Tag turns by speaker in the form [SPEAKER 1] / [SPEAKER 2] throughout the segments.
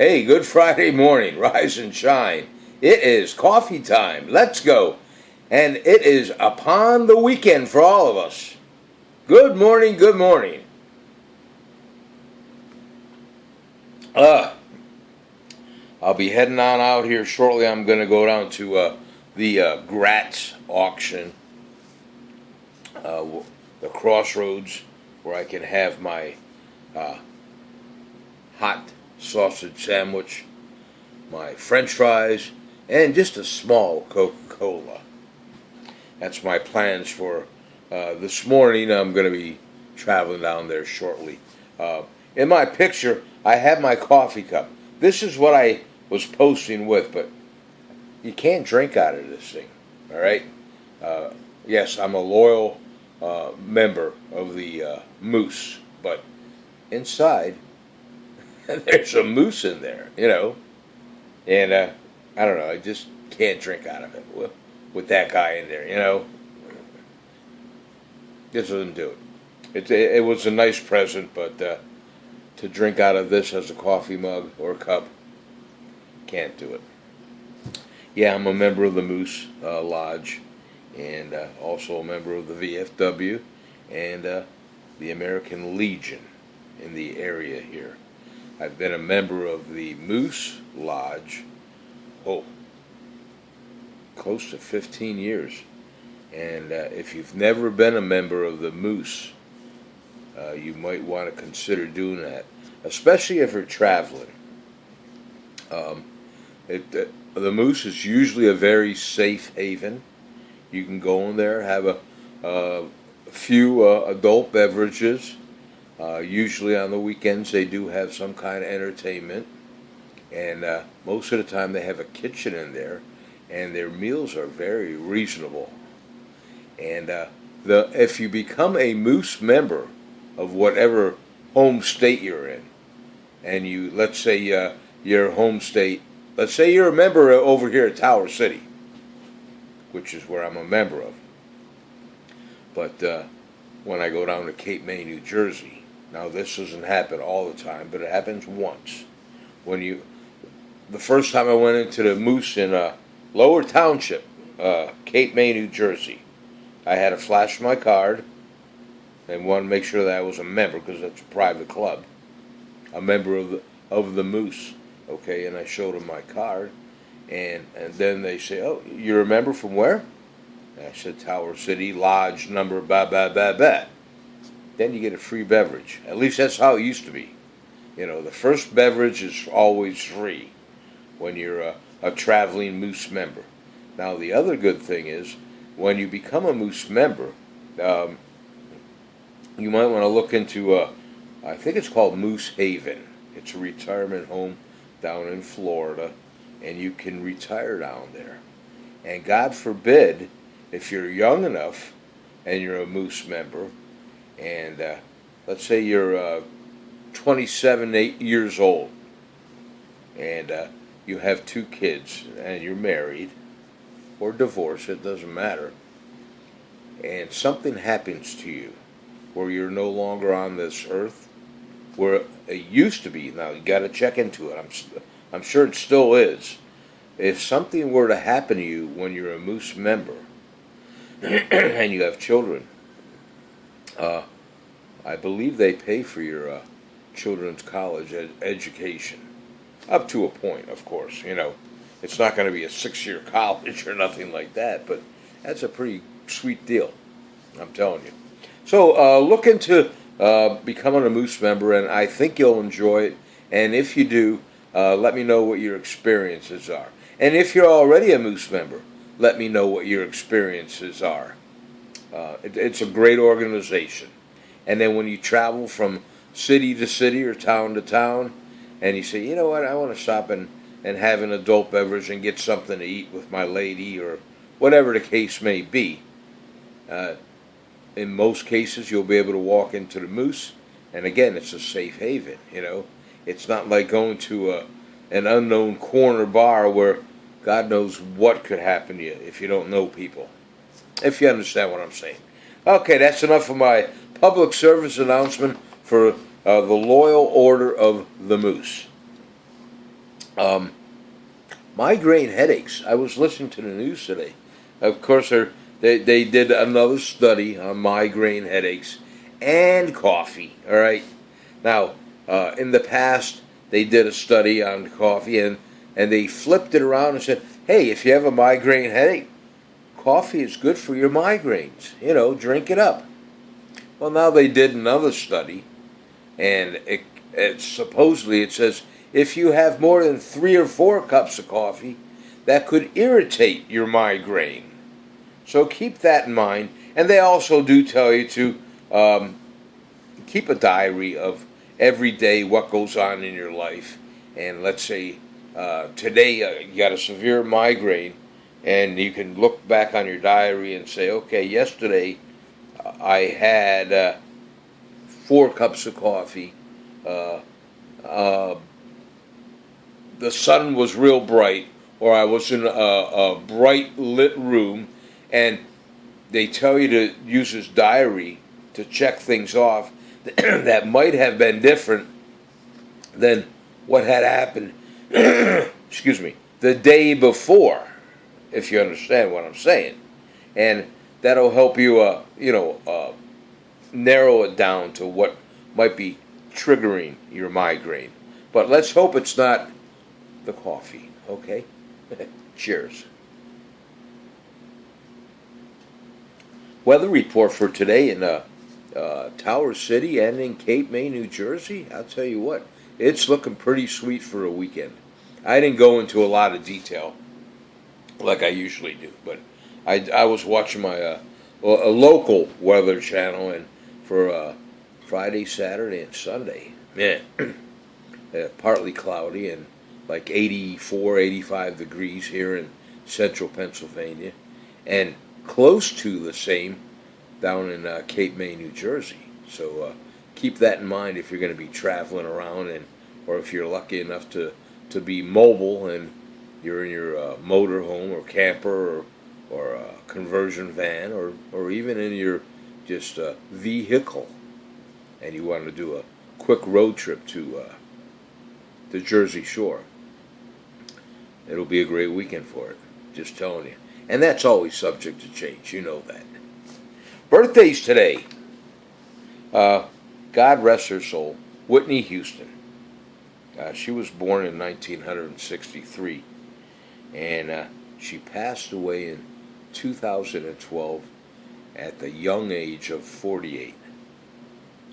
[SPEAKER 1] Hey, good Friday morning. Rise and shine. It is coffee time. Let's go. And it is upon the weekend for all of us. Good morning, good morning. I'll be heading on out here shortly. I'm going to go down to the Gratz auction, the crossroads, where I can have my hot sausage sandwich, my french fries, and just a small Coca-Cola. That's my plans for this morning. I'm going to be traveling down there shortly. In my picture, I have my coffee cup. This is what I was posting with, but you can't drink out of this thing, all right? Yes, I'm a loyal member of the Moose, but inside, there's a moose in there, and I don't know, I just can't drink out of it with that guy in there, This doesn't do it. It was a nice present, but to drink out of this as a coffee mug or cup, can't do it. Yeah, I'm a member of the Moose Lodge, and also a member of the VFW and the American Legion in the area here. I've been a member of the Moose Lodge, close to 15 years. And if you've never been a member of the Moose, you might want to consider doing that, especially if you're traveling. The Moose is usually a very safe haven. You can go in there, have a few adult beverages. Usually on the weekends they do have some kind of entertainment, and most of the time they have a kitchen in there, and their meals are very reasonable. And if you become a Moose member of whatever home state you're in, and let's say your home state, let's say you're a member over here at Tower City, which is where I'm a member of. But when I go down to Cape May, New Jersey, now this doesn't happen all the time, but it happens once. The first time I went into the Moose in Lower Township, Cape May, New Jersey, I had to flash my card and wanted to make sure that I was a member, because that's a private club, a member of the Moose. Okay, and I showed them my card, and then they say, "Oh, you're a member from where?" And I said, "Tower City Lodge number blah blah blah blah." Then you get a free beverage. At least that's how it used to be. The first beverage is always free when you're a traveling Moose member. Now the other good thing is, when you become a Moose member, you might want to look into I think it's called Moose Haven. It's a retirement home down in Florida, and you can retire down there. And God forbid, if you're young enough and you're a Moose member, and let's say you're 27 years old, and you have 2 kids, and you're married or divorced, it doesn't matter, and something happens to you where you're no longer on this earth, where it used to be. Now you got to check into it. I'm sure it still is. If something were to happen to you when you're a Moose member and you have children, I believe they pay for your children's college education, up to a point, of course. It's not going to be a 6-year college or nothing like that, but that's a pretty sweet deal, I'm telling you. So look into becoming a Moose member, and I think you'll enjoy it. And if you do, let me know what your experiences are. And if you're already a Moose member, let me know what your experiences are. It's a great organization. And then when you travel from city to city or town to town, and you say, you know what, I want to stop and have an adult beverage and get something to eat with my lady, or whatever the case may be, in most cases you'll be able to walk into the Moose, and again, it's a safe haven. It's not like going to an unknown corner bar where God knows what could happen to you if you don't know people, if you understand what I'm saying. Okay, that's enough of my public service announcement for the Loyal Order of the Moose. Um, Migraine headaches. I was listening to the news today. Of course, they did another study on migraine headaches and coffee. All right. Now, in the past, they did a study on coffee and they flipped it around and said, hey, if you have a migraine headache, coffee is good for your migraines. Drink it up. Well, now they did another study, and it supposedly it says if you have more than 3 or 4 cups of coffee, that could irritate your migraine. So keep that in mind. And they also do tell you to keep a diary of every day what goes on in your life. And let's say today you got a severe migraine, and you can look back on your diary and say, okay, yesterday I had 4 cups of coffee. The sun was real bright, or I was in a bright lit room, and they tell you to use this diary to check things off that might have been different than what had happened, excuse me, the day before, if you understand what I'm saying. And that'll help you, narrow it down to what might be triggering your migraine. But let's hope it's not the coffee, okay? Cheers. Weather report for today in Tower City and in Cape May, New Jersey. I'll tell you what, it's looking pretty sweet for a weekend. I didn't go into a lot of detail like I usually do, but I was watching my a local weather channel, and for Friday, Saturday, and Sunday, man, partly cloudy and like 84, 85 degrees here in central Pennsylvania, and close to the same down in Cape May, New Jersey. So keep that in mind if you're going to be traveling around, or if you're lucky enough to be mobile and you're in your motor home or camper or conversion van, or even in your just vehicle, and you want to do a quick road trip to the Jersey Shore. It'll be a great weekend for it, just telling you. And that's always subject to change, you know that. Birthdays today. God rest her soul, Whitney Houston. She was born in 1963, and she passed away in 2012 at the young age of 48.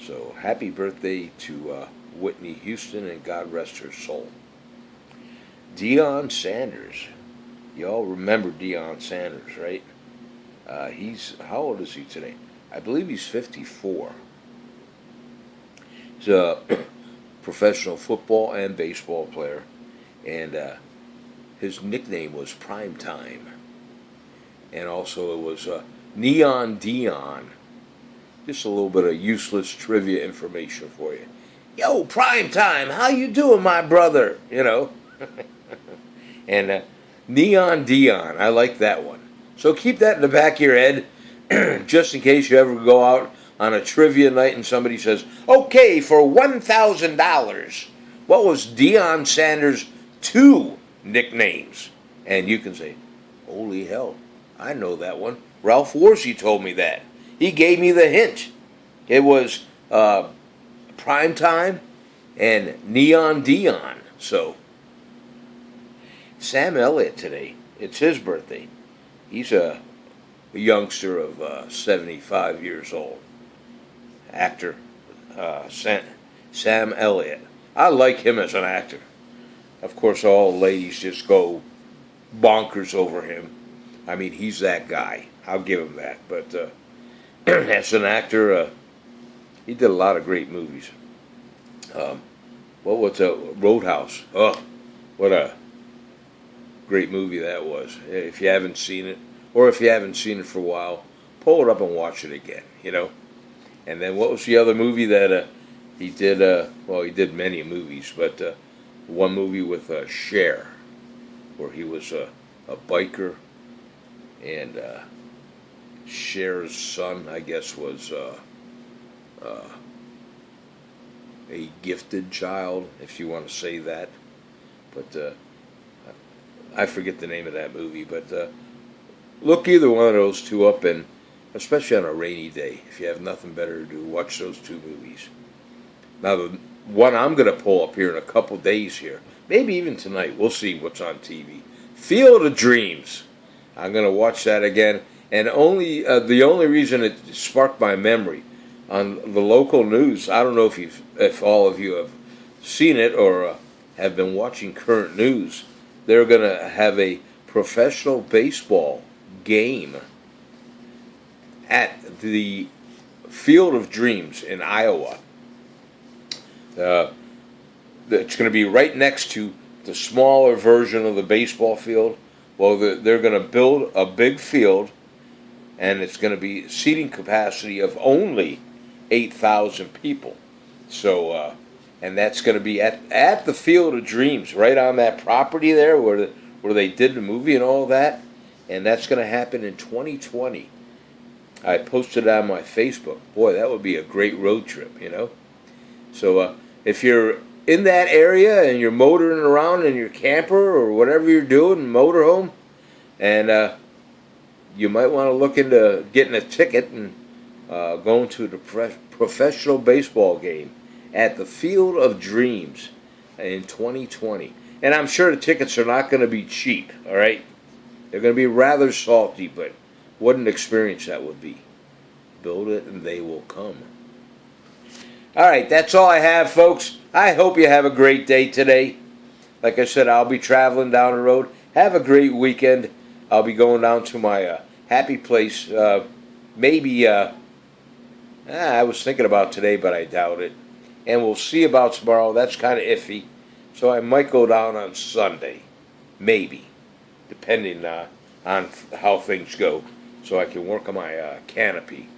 [SPEAKER 1] So happy birthday to Whitney Houston, and God rest her soul. Deion Sanders. Y'all remember Deion Sanders, right? How old is he today? I believe he's 54. He's a professional football and baseball player, and his nickname was Prime Time. And also it was Neon Deion. Just a little bit of useless trivia information for you. Yo, Prime Time, how you doing, my brother? And Neon Deion, I like that one. So keep that in the back of your head, just in case you ever go out on a trivia night and somebody says, okay, for $1,000, what was Deion Sanders' 2 nicknames? And you can say, holy hell, I know that one. Ralph Warzy told me that. He gave me the hint. It was Prime Time and Neon Deion. So, Sam Elliott today, it's his birthday. He's a youngster of 75 years old. Actor Sam Elliott. I like him as an actor. Of course, all the ladies just go bonkers over him. I mean, he's that guy. I'll give him that. But as an actor, he did a lot of great movies. What was Roadhouse? Oh, what a great movie that was. If you haven't seen it, or if you haven't seen it for a while, pull it up and watch it again, And then what was the other movie that he did? He did many movies, but one movie with Cher, where he was a biker, and Cher's son, I guess, was a gifted child, if you want to say that. but I forget the name of that movie. But look either one of those two up, and especially on a rainy day, if you have nothing better to do, watch those two movies. Now, the one I'm going to pull up here in a couple days here, maybe even tonight, we'll see what's on TV. Field of Dreams. I'm going to watch that again, and the only reason it sparked my memory on the local news, I don't know if all of you have seen it or have been watching current news. They're going to have a professional baseball game at the Field of Dreams in Iowa. It's going to be right next to the smaller version of the baseball field. Well, they're going to build a big field, and it's going to be seating capacity of only 8,000 people. So, and that's going to be at the Field of Dreams, right on that property there where they did the movie and all that. And that's going to happen in 2020. I posted it on my Facebook. Boy, that would be a great road trip, you know. So if you're in that area and you're motoring around in your camper or whatever you're doing, motorhome, and you might want to look into getting a ticket and going to the professional baseball game at the Field of Dreams in 2020. And I'm sure the tickets are not going to be cheap, all right? They're going to be rather salty, but what an experience that would be. Build it and they will come. All right, that's all I have, folks. I hope you have a great day today. Like I said, I'll be traveling down the road. Have a great weekend. I'll be going down to my happy place. Maybe, I was thinking about today, but I doubt it. And we'll see about tomorrow. That's kind of iffy. So I might go down on Sunday. Maybe. Depending on how things go. So I can work on my canopy.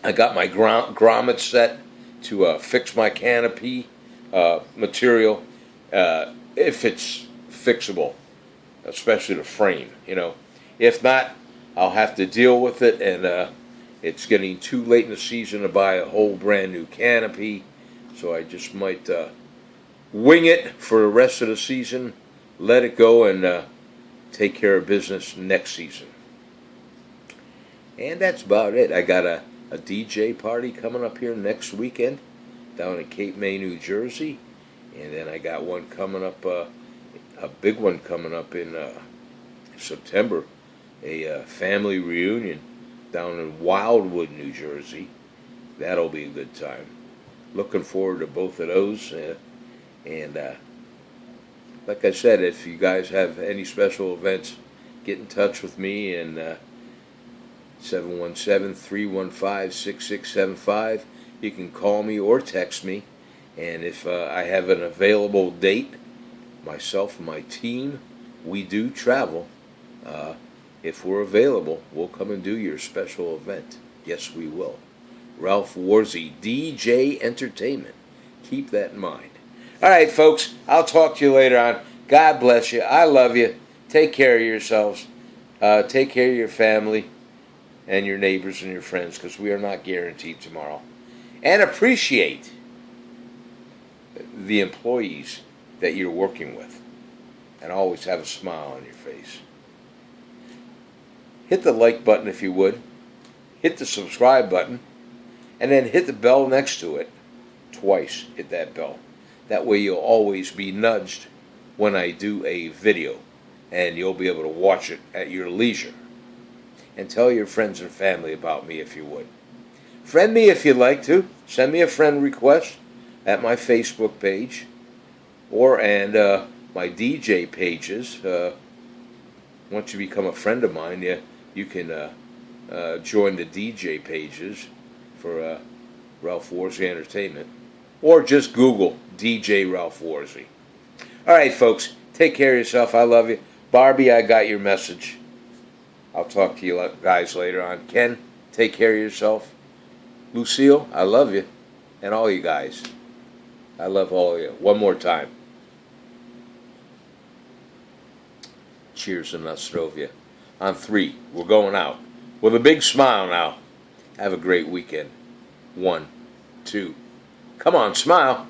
[SPEAKER 1] I got my grommet set to fix my canopy material, if it's fixable, especially the frame, you know. If not, I'll have to deal with it, and it's getting too late in the season to buy a whole brand new canopy, so I just might wing it for the rest of the season, let it go, and take care of business next season. And that's about it. I got a DJ party coming up here next weekend down in Cape May, New Jersey. And then I got one coming up, a big one coming up in September, a family reunion down in Wildwood, New Jersey. That'll be a good time. Looking forward to both of those. And like I said, if you guys have any special events, get in touch with me, and 717-315-6675. You can call me or text me, and if I have an available date, myself and my team, we do travel. If we're available, we'll come and do your special event. Yes, we will. Ralph Warzy, DJ Entertainment. Keep that in mind. All right, folks, I'll talk to you later on. God bless you. I love you. Take care of yourselves. Take care of your family and your neighbors and your friends, because we are not guaranteed tomorrow. And appreciate the employees that you're working with, and always have a smile on your face. Hit the like button if you would. Hit the subscribe button, and then hit the bell next to it twice. Hit that bell. That way you'll always be nudged when I do a video, and you'll be able to watch it at your leisure. And tell your friends and family about me if you would. Friend me if you'd like to. Send me a friend request at my Facebook page and my DJ pages. Once you become a friend of mine, you can join the DJ pages for Ralph Warzy Entertainment. Or just Google DJ Ralph Warzy. All right, folks. Take care of yourself. I love you. Barbie, I got your message. I'll talk to you guys later on. Ken, take care of yourself. Lucille, I love you. And all you guys. I love all of you. One more time. Cheers in Nostrovia. On 3, we're going out. With a big smile now. Have a great weekend. 1, 2. Come on, smile.